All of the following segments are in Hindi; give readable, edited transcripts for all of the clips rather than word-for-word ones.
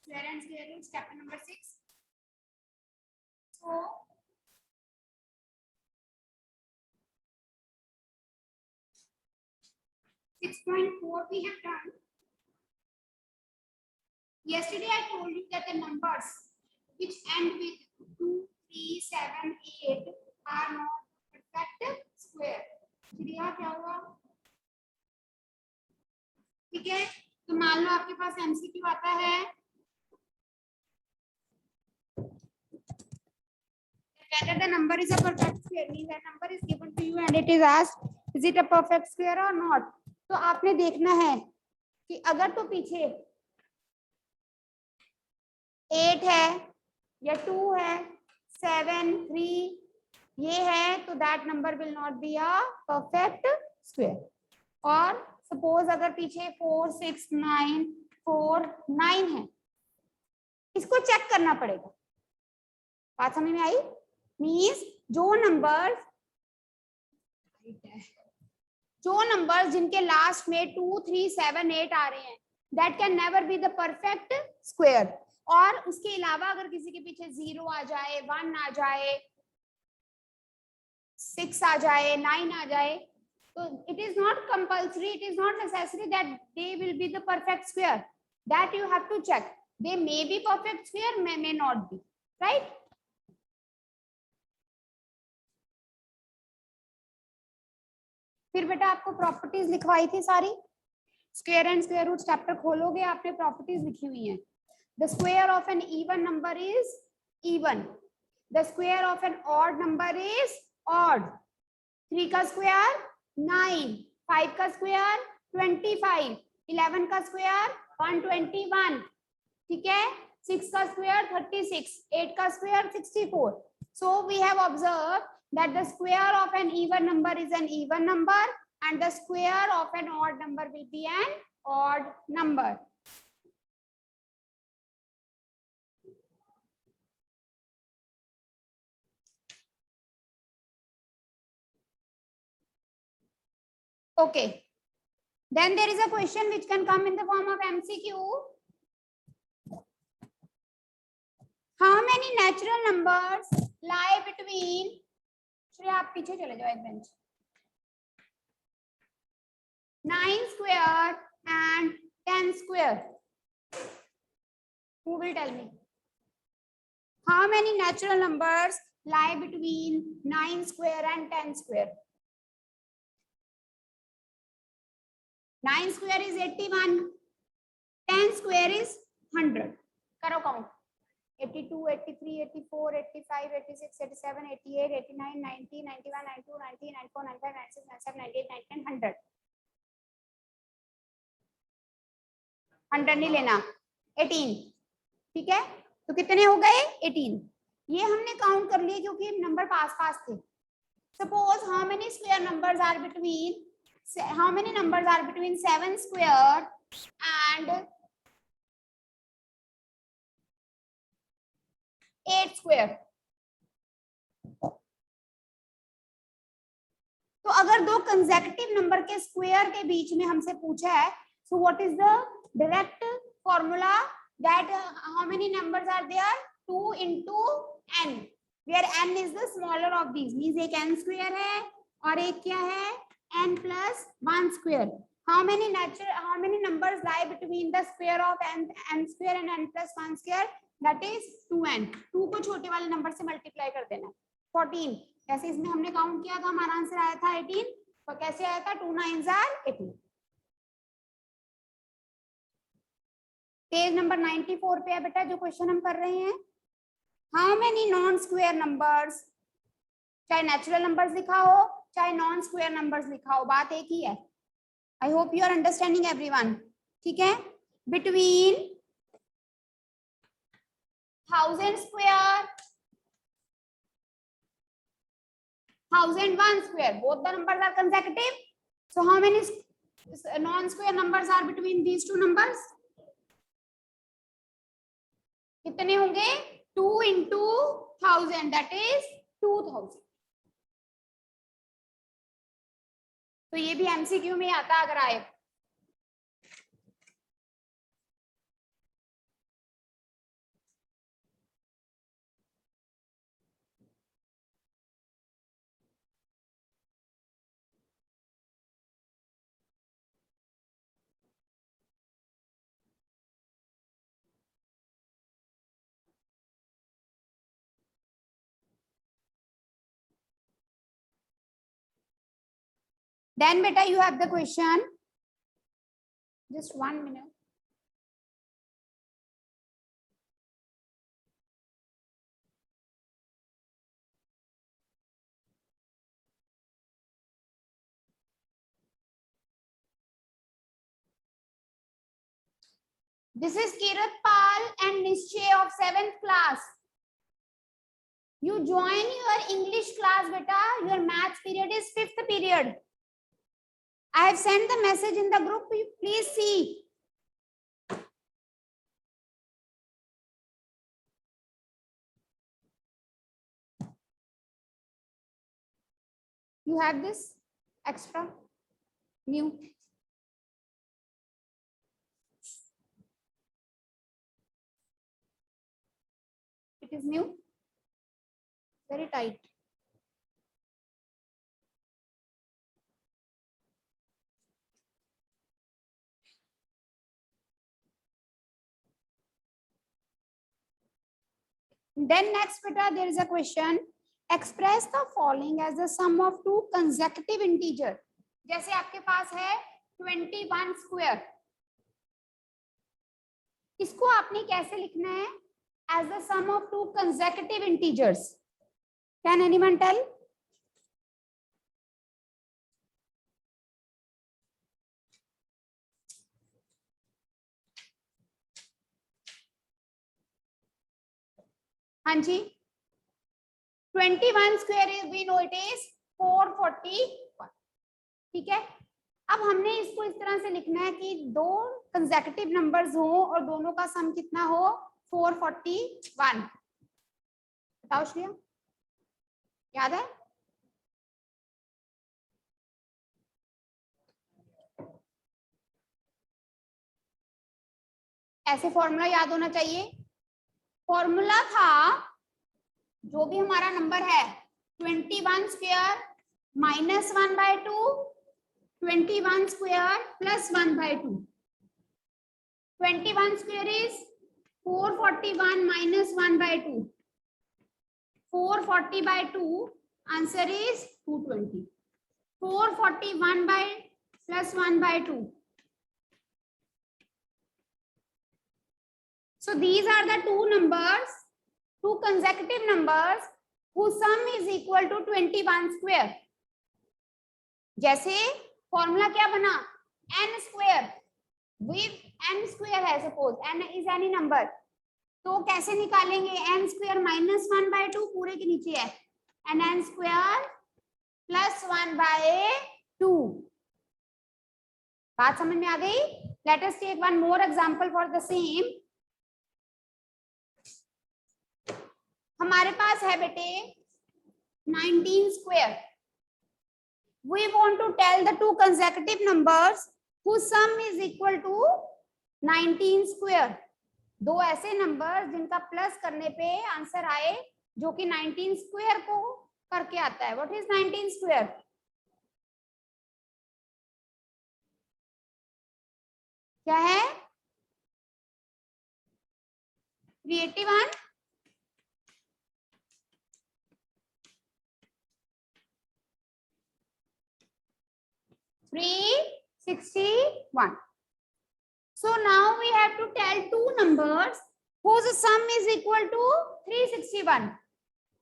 square and square roots, chapter number 6. So 6.4 we have done. Yesterday I told you that the numbers which end with 2, 3, 7, 8 are not perfect square. फिर यहाँ क्या हुआ? ठीक है, तो मान लो आपके पास एमसीक्यू आता है whether the number is a perfect square, means that number is given to you and it is asked is it a perfect square or not. तो आपने देखना है कि अगर तो पीछे 8 है या 2 है 7 3 ये है तो that number will not be a perfect square. और सपोज अगर पीछे 4 6 9 4 9 है, इसको चेक करना पड़ेगा. बात समझ में आई? मीन्स जो नंबर्स जिनके लास्ट में 2 3 7 8 आ रहे हैं that can never be the perfect square. और उसके अलावा अगर किसी के पीछे 0 आ जाए 1 आ जाए 6 आ जाए 9 आ जाए तो it is not compulsory, it is not necessary that they will be the perfect square. That you have to check. They may be perfect square, may not be, right? फिर बेटा आपको प्रॉपर्टीज लिखवाई थी सारी. Square and square root chapter खोलोगे आपने प्रॉपर्टीज लिखी हुई हैं. The square of an even number is even. The square of an odd number is odd. 3 का स्क्वायर 9, 5 का स्क्वायर 25, 11 का स्क्वायर 121, ठीक है. 6 का स्क्वायर 36, 8 का square 64. So we have observed that the square of an even number is an even number and the square of an odd number will be an odd number. Okay. Then there is a question which can come in the form of MCQ. How many natural numbers lie between? Shreya आप पीछे चले जाओ एक bench. 9 square and 10 square. Who will tell me? How many natural numbers lie between 9 square and 10 square? 9 square is 81. 10 square is 100. करो count. 82, 83, 84, 85, 86, 87, 88, 89, 90, 91, 92, 93, 94, 95, 96, 97, 98, 99, 100. 100 नहीं लेना. 18. ठीक है, तो कितने हो गए? 18. ये हमने काउंट कर लिए क्योंकि नंबर पास पास थे. Suppose how many square numbers are between, how many numbers are between 7 square and 8 square? तो अगर दो कंसेक्यूटिव नंबर के स्क्वायर के बीच में हमसे पूछा है, so what is the direct formula that how many numbers are there? 2 into n, where n is the smaller of these. means एक n square है और एक क्या है? n plus 1 square. How many numbers lie between the square of n square and n plus 1 square? That is 2n. 2 को छोटे वाले नंबर से मल्टीप्लाई कर देना. 14. कैसे इसमें हमने काउंट किया था, हमारा आंसर आया था 18. तो कैसे आया था? 2 9s are 18. पेज नंबर 94 पे है बेटा जो क्वेश्चन हम कर रहे हैं. How many non square numbers, चाहे नेचुरल नंबर्स लिखा हो चाहे नॉन स्क्वायर नंबर्स लिखा हो, बात एक ही है. I hope you are understanding everyone. ठीक है. Between 1000 square 1001 square, both the numbers are consecutive. So how many non-square numbers are between these two numbers? कितने होंगे? 2 into 1000, that is 2000. तो ये भी एमसीक्यू में आता अगर आए. Then beta you have the question. Just 1 minute. This is Kirat Pal and Nischay of 7th class. You join your English class, beta. Your maths period is 5th period. I have sent the message in the group. Please see. You have this extra new. It is new. Very tight. Then next beta, there is a question. Express the following as the sum of two consecutive integer. जैसे आपके पास है 21 स्क्वायर, इसको आपने कैसे लिखना है? As the sum of two consecutive integers. Can anyone tell? हाँ जी, 21 square is we know it is 441. ठीक है, अब हमने इसको इस तरह से लिखना है कि दो कंसेक्यूटिव नंबर्स हो और दोनों का सम कितना हो 441. बताओ श्रेया, याद है? ऐसे फॉर्मूला याद होना चाहिए. फॉर्मूला था जो भी हमारा नंबर है 21 square minus 1/2, 21 square plus 1/2. 21 square is 441 minus 1/2. 440/2 answer is 220. 441 by plus 1/2. So these are the two numbers, two consecutive numbers whose sum is equal to 21 square. जैसे फॉर्मूला क्या बना, n square with n square है, suppose n is any number, तो कैसे निकालेंगे? n स्क्वायर माइनस 1/2 पूरे के नीचे है and n स्क्वायर प्लस 1/2. बात समझ में आ गई? Let us take one more example for the same. हमारे पास है बेटे 19 square. We want to tell the two consecutive numbers whose sum is equal to 19 square. दो ऐसे नंबर जिनका प्लस करने पे आंसर आए जो कि 19 स्क्वायर को करके आता है. What is 19 square? क्या है? 381. 361. So now we have to tell two numbers whose sum is equal to 361.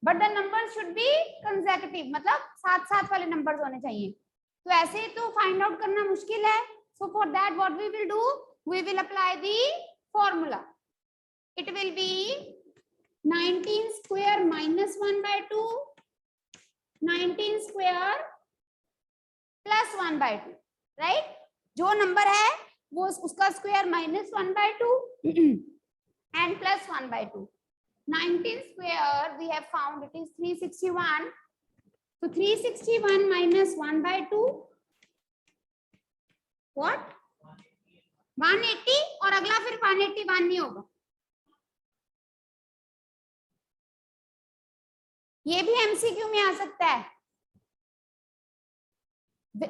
But the numbers should be consecutive, मतलब साथ साथ वाले numbers होने चाहिए. तो ऐसे तो find out करना मुश्किल है. So for that what we will do? We will apply the formula. It will be 19 square minus 1/2, 19 square plus 1/2. Right, जो नंबर है वो उसका square minus 1/2 and plus 1/2. 19 square we have found it is 361. तो 361 माइनस 1/2 व्हाट? 180. और अगला फिर 181 नहीं होगा. ये भी एमसीक्यू में आ सकता है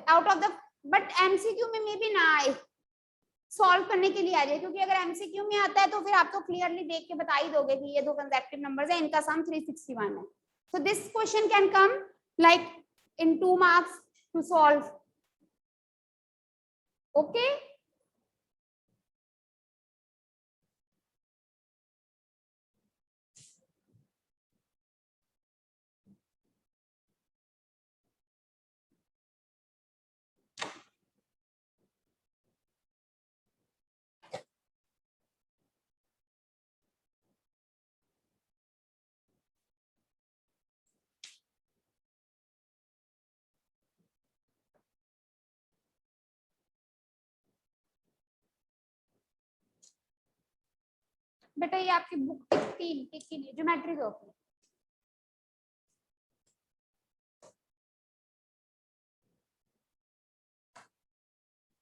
out of the, but MCQ में भी ना आए, सॉल्व करने के लिए आ जाए. क्योंकि अगर एमसीक्यू में आता है तो फिर आप तो क्लियरली देख के बता ही दोगे कि ये दो कंसेक्यूटिव नंबर्स है, इनका सम 361 है. So this question can come like in 2 marks to solve. Okay बेटा, ये आपकी बुक टिक नहीं, ज्योमेट्री दो अपनी।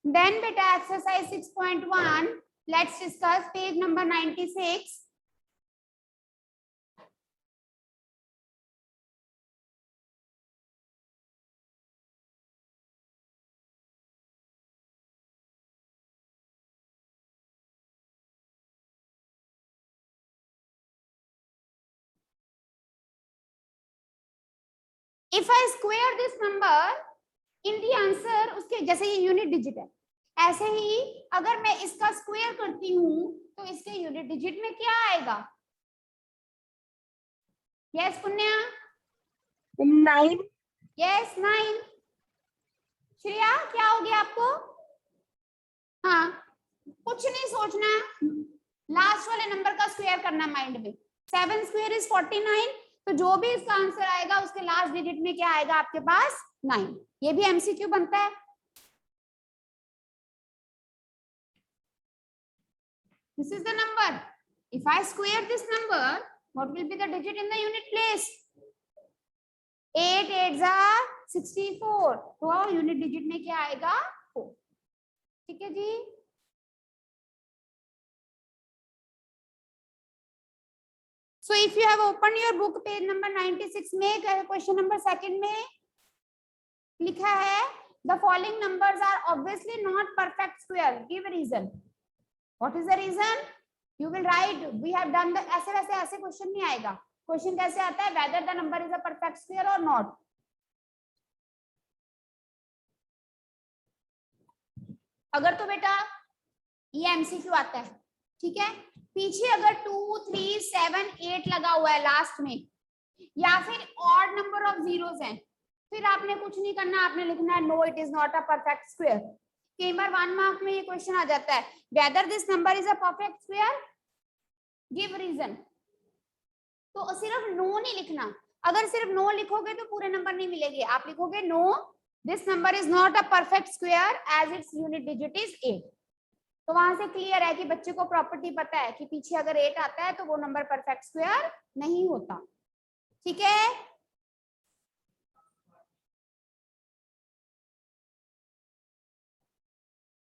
Then beta exercise 6.1, let's discuss page number 96. If I square this number in the answer, उसके जैसे ये यूनिट डिजिट है, ऐसे ही अगर मैं इसका स्क्वायर करती हूँ तो इसके यूनिट डिजिट में क्या आएगा? यस पुण्या? 9. यस 9। श्रेया क्या हो गया आपको? हाँ, कुछ नहीं सोचना है, लास्ट वाले नंबर का स्क्वायर करना माइंड में। 7 स्क्वायर इज 49, तो जो भी इसका आंसर आएगा उसके लास्ट डिजिट में क्या आएगा आपके पास? 9। ये भी एमसीक्यू बनता है। This is the number. If I square this number, what will be the digit in the unit place? 8 8s are 64. तो यूनिट डिजिट में क्या आएगा? 4। ठीक है जी। So if you have opened your book page number 96 में क्वेश्चन नंबर 2 में लिखा है the following numbers are obviously not perfect square. Give a reason. What is the reason? You will write. We have done the ऐसे वैसे ऐसे क्वेश्चन नहीं आएगा। क्वेश्चन कैसे आता है? Whether the number is a perfect square or not. अगर तो बेटा ये एमसीक्यू आता है, ठीक है, पीछे अगर 2 3 7 8 लगा हुआ है लास्ट में, या फिर ऑड नंबर ऑफ जीरोस हैं, फिर आपने कुछ नहीं करना, आपने लिखना है no it is not a perfect square. कई बार 1 मार्क में ये क्वेश्चन आ जाता है, whether this number is a perfect square, give reason. तो सिर्फ नो नहीं लिखना, अगर सिर्फ नो लिखोगे तो पूरे नंबर नहीं मिलेंगे। आप लिखोगे no this number is not a perfect square as its unit digit is 8। तो वहां से क्लियर है कि बच्चे को प्रॉपर्टी पता है कि पीछे अगर 8 आता है तो वो नंबर परफेक्ट स्क्वायर नहीं होता। ठीक है,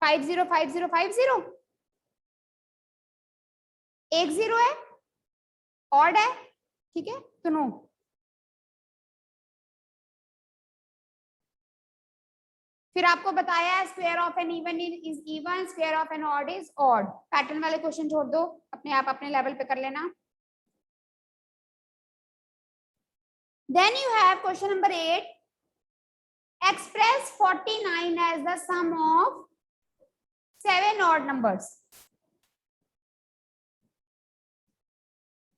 फाइव जीरो 1 0 है, ऑड है, ठीक है, तो नो। फिर आपको बताया है square of an even is even, square of an odd is odd. Pattern वाले क्वेश्चन छोड़ दो, अपने आप अपने लेवल पे कर लेना। Then you have question number 8, express 49 as the sum of 7 odd numbers.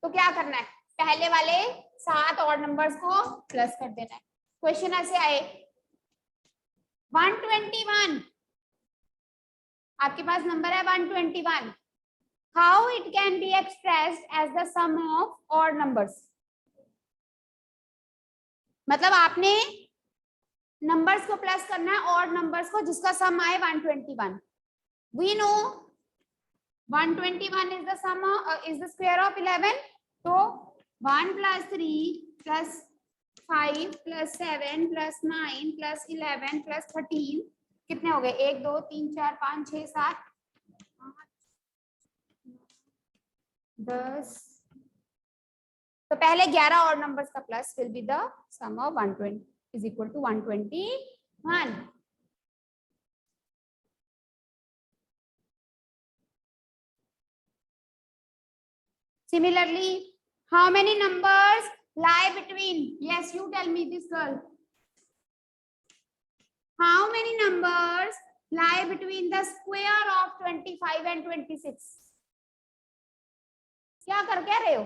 तो क्या करना है? पहले वाले 7 ऑड नंबर्स को प्लस कर देना है। क्वेश्चन ऐसे आए 121, आपके पास नंबर है 121, how it can be expressed as the sum of odd numbers. मतलब आपने नंबर्स को प्लस करना है ऑड नंबर्स को जिसका सम आए 121। We know 121 is the sum is the square of 11, तो 1 + 3 + 5 + 7 + 9 + 11 + 13 कितने हो गए? 1 2 3 4 5 6 7 10। तो पहले 11 ऑड नंबर्स का plus will be the sum of 120 is equal to 121। Similarly, how many numbers lie between? Yes, you tell me this girl. How many numbers lie between the square of 25 and 26? क्या कर कह रहे हो?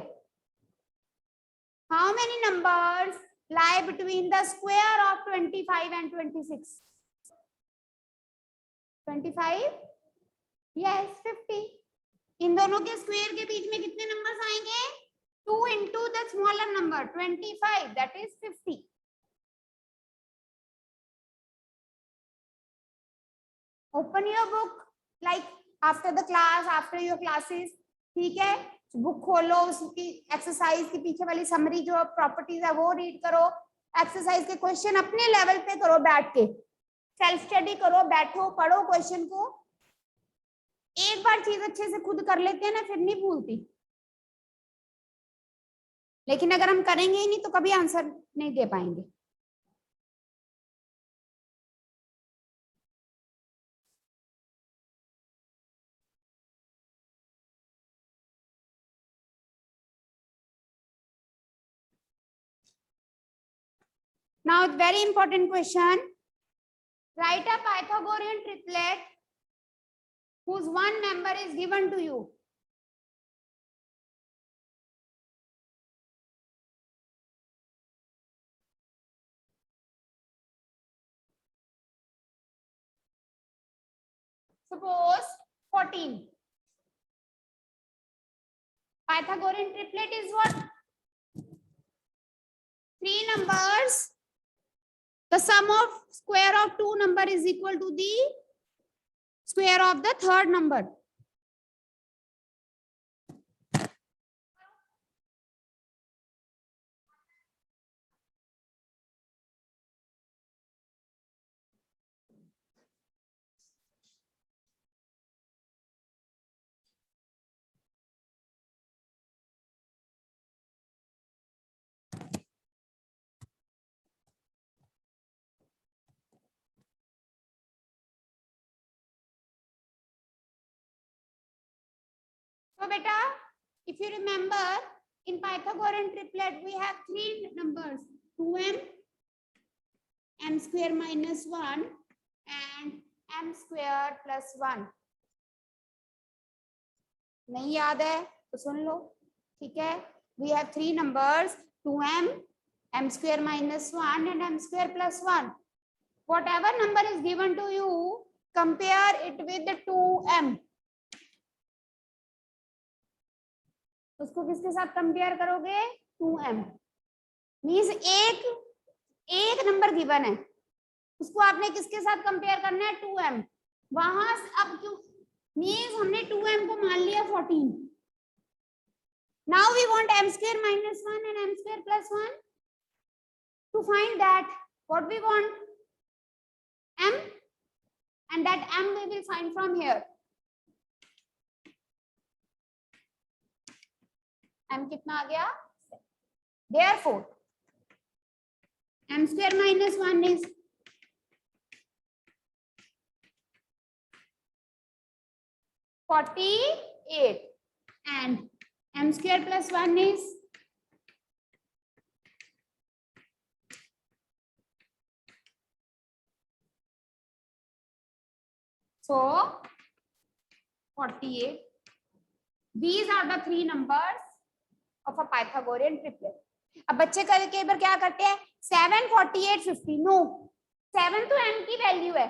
How many numbers lie between the square of 25 and 26? 25? Yes, 50. इन दोनों के स्क्वायर के बीच में कितने नंबर्स आएंगे? 2 into the smaller number 25, that is 50. Open your book like after the class, after your classes. ठीक है, बुक खोलो, उसकी एक्सरसाइज के पीछे वाली समरी जो प्रॉपर्टीज है वो रीड करो, एक्सरसाइज के क्वेश्चन अपने लेवल पे करो, बैठ के सेल्फ स्टडी करो, बैठो पढ़ो क्वेश्चन को। एक बार चीज अच्छे से खुद कर लेते हैं ना, फिर नहीं भूलती, लेकिन अगर हम करेंगे ही नहीं तो कभी आंसर नहीं दे पाएंगे। Now, very important question. Write a Pythagorean triplet whose one member is given to you. Suppose 14. Pythagorean triplet is what? 3 numbers. The sum of square of 2 number is equal to the square of the third number. So beta, if you remember, in Pythagorean triplet we have 3 numbers, 2m, m square minus 1 and m square plus 1. नहीं याद है तो सुन लो, ठीक है? We have 3 numbers, 2m, m square minus 1 and m square plus 1. Whatever number is given to you, compare it with the 2m. उसको किसके साथ कंपेयर करोगे? 2m. मींस एक नंबर गिवन है, उसको आपने किसके साथ कंपेयर करना है? 2m. वहां अब क्यों मींस हमने 2m को मान लिया 14. Now we want m square minus 1 and m square plus 1. To find that, what we want? M, and that m we will find from here. m कितना आ गया? Therefore, m square minus 1 is 48 and m square plus 1 is 48. These are the 3 numbers of a Pythagorean triplet. अब बच्चे कई बार क्या करते हैं? 7, 48, 50. नो, 7 तो m की वैल्यू है,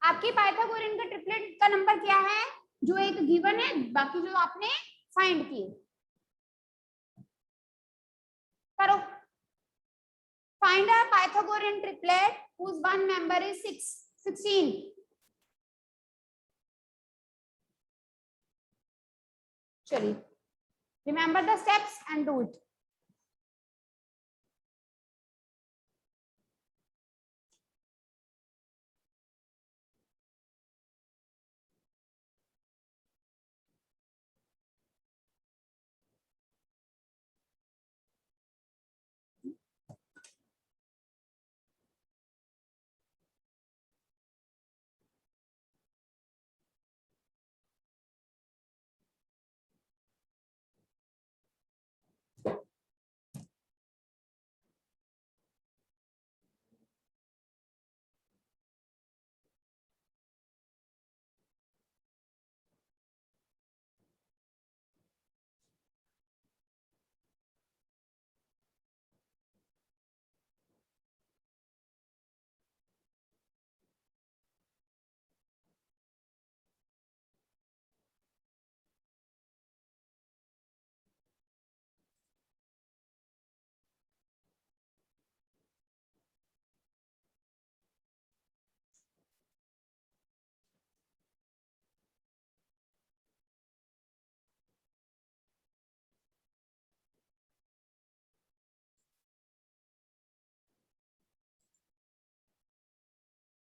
आपकी पाइथागोरियन का ट्रिपलेट का नंबर क्या है? जो एक गिवन है, बाकी जो आपने फाइंड किए। करो, find a Pythagorean triplet whose one member is 16. चलिए, remember the steps and do it.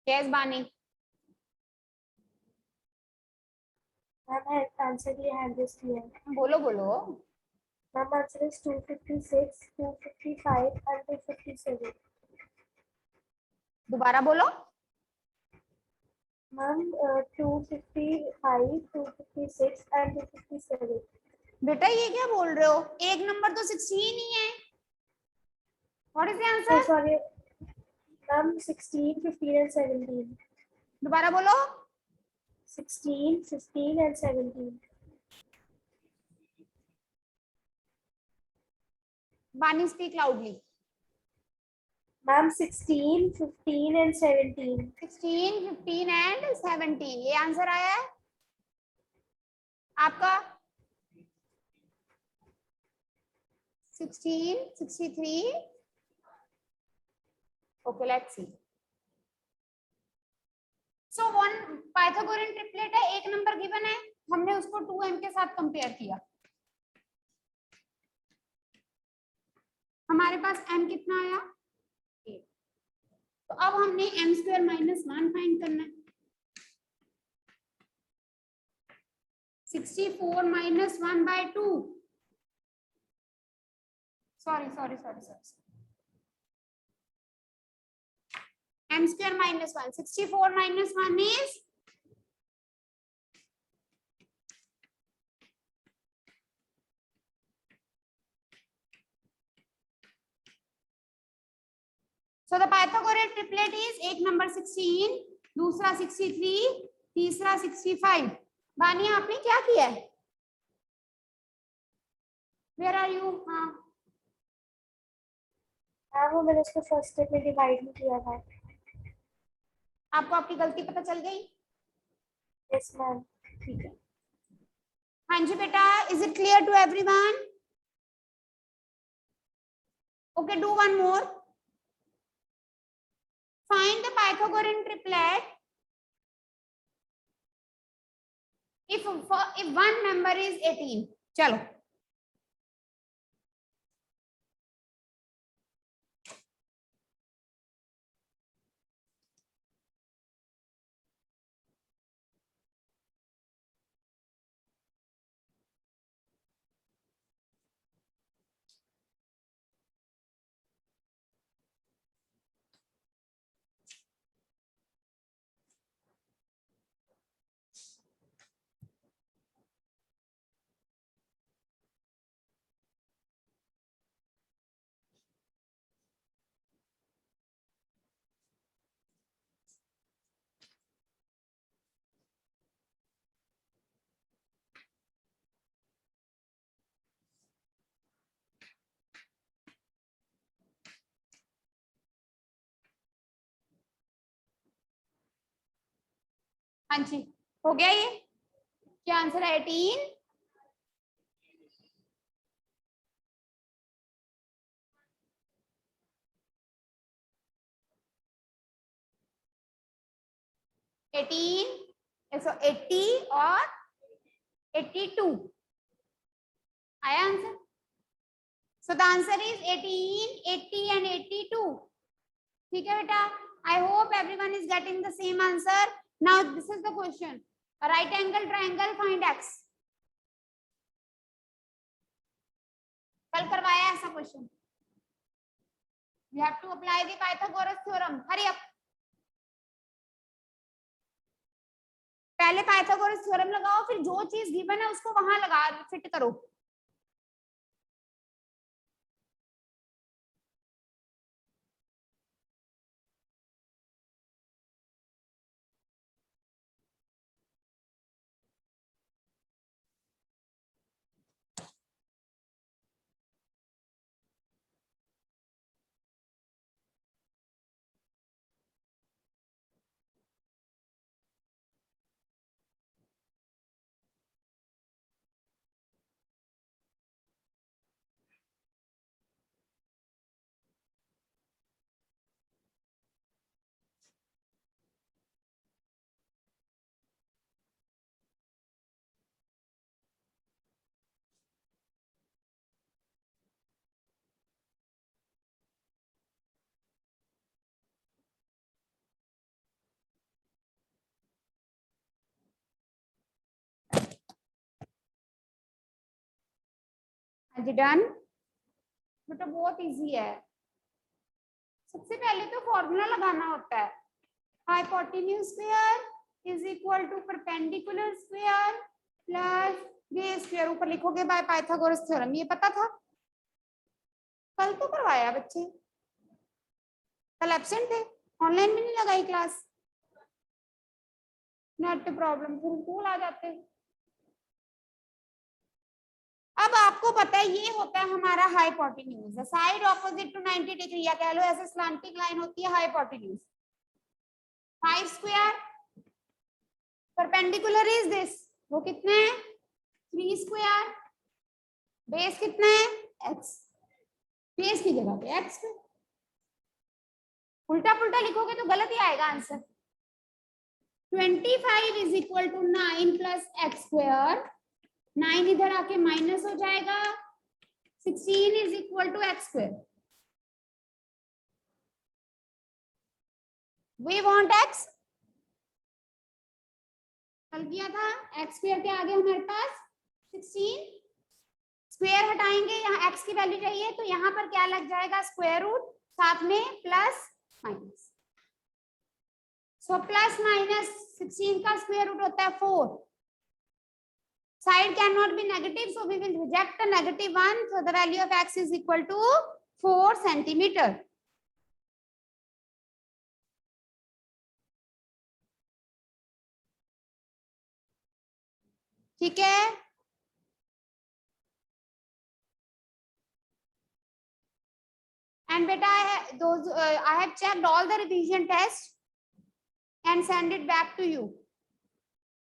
Yes बानी. Ma'am, answer ये hand raised किया है. बोलो बोलो. Ma'am, answer is 256, 255 and 257. दोबारा बोलो. Ma'am, 255, 256 and 257. बेटा ये क्या बोल रहे हो? एक नंबर तो 16 ही है. What is the Oh, answer? sorry. Ma'am, 16, 15 and 17. दोबारा बोलो. 16, 15 and 17. बानी speak loudly. Ma'am, 16, 15 and 17. 16, 15 and 17 ये आंसर आया है आपका. 16, 63. Okay let's see. So one Pythagorean triplet है, एक नंबर गिवन है, हमने उसको 2m के साथ कंपेयर किया. हमारे पास m कितना आया? 8. तो अब हमने m स्क्वायर माइनस 1 फाइंड करना है. 64 minus 1 by 2. Sorry m square minus 1. 64 minus 1 is so the Pythagorean triplet is एक नंबर 16, दूसरा 63, तीसरा 65. बानी आपने क्या किया है? Where are you? हाँ हाँ, वो मैंने उसको फर्स्ट स्टेप में डिवाइड नहीं किया था. आपको आपकी गलती पता चल गई? Yes, ma'am. ठीक है. हाँ जी बेटा, is it clear to everyone? Okay, do one more. Find the Pythagorean triplet if one member is 18. चलो. हाँ जी, हो गया ये? क्या आंसर है? 18. एटीन 80 और 82 आया answer. So the answer is 18, 80 and 82. ठीक है बेटा, I hope everyone is getting the same answer. Now this is the question. Right angle triangle find X. कल करवाया ऐसा question. You have to apply the Pythagoras theorem. Hurry up. पहले पाइथागोरस थ्योरम लगाओ, फिर जो चीज गिवन है उसको वहां लगा फिट करो. डन बेटा, बहुत इजी है। सबसे पहले तो फॉर्मूला लगाना होता है, hypotenuse square is equal to perpendicular square plus base square, ऊपर लिखोगे बाय पाइथागोरस थ्योरम। ये पता था, कल तो करवाया बच्चे, कल एब्सेंट थे, ऑनलाइन भी नहीं लगाई क्लास, नेट प्रॉब्लम, फिर स्कूल आ जाते। अब आपको पता है ये होता है हमारा hypotenuse, side opposite to 90 degree, या कह लो ऐसे स्लैंटिंग लाइन होती है hypotenuse. 5 square perpendicular is this, वो कितने है 3 स्क्वायर, बेस कितना है x, बेस की जगह पे x पे, उल्टा पुल्टा लिखोगे तो गलत ही आएगा answer. 25 is equal to 9 plus X square, 9 इधर आके माइनस हो जाएगा, 16 is equal to X square. We want x, कल किया था, एक्स स्क्वायर के आगे हमारे पास 16, स्क्वायर हटाएंगे, यहाँ x की वैल्यू चाहिए तो यहाँ पर क्या लग जाएगा स्क्वायर रूट, साथ में plus minus, so plus minus 16 का स्क्वायर रूट होता है 4, side cannot be negative, so we will reject the negative one, so the value of x is equal to 4 centimeter. ठीक है, and beta I have checked all the revision tests and send it back to you.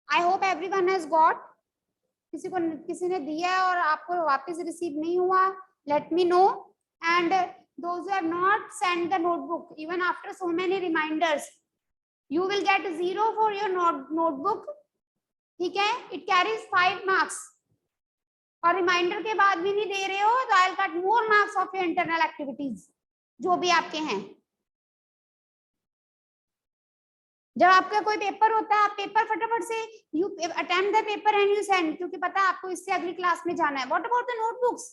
I hope everyone has got. किसी ने दिया है और आपको वापस रिसीव नहीं हुआ, let me know. And those who have not sent the notebook, even after so many reminders, you will get 0 for your notebook. ठीक है, it carries 5 marks. और रिमाइंडर के बाद भी नहीं दे रहे हो तो I will cut more marks of your internal activities जो भी आपके हैं। जब आपका कोई पेपर होता है, आप पेपर फटाफट से you attempt the paper and you send, क्योंकि पता है आपको इससे अगली क्लास में जाना है। What about the notebooks?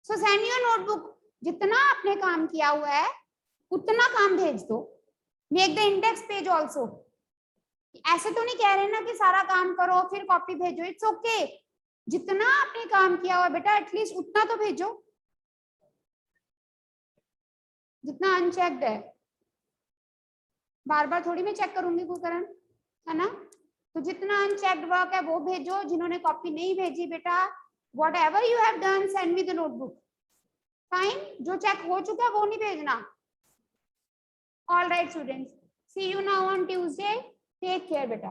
So send your notebook, जितना आपने काम किया हुआ है उतना काम भेज दो। Make the index page also. ऐसे तो नहीं कह रहे ना कि सारा काम करो फिर कॉपी भेजो, इट्स ओके, जितना आपने काम किया हुआ बेटा एटलीस्ट उतना तो भेजो, जितना अनचेक्ड है। बार बार थोड़ी मैं चेक करूंगी कुकरण, है ना, तो जितना अनचेक्ड वर्क है वो भेजो। जिन्होंने कॉपी नहीं भेजी बेटा, whatever you have done send me the notebook, fine. जो चेक हो चुका है वो नहीं भेजना। All right students, see you now on Tuesday, take care बेटा।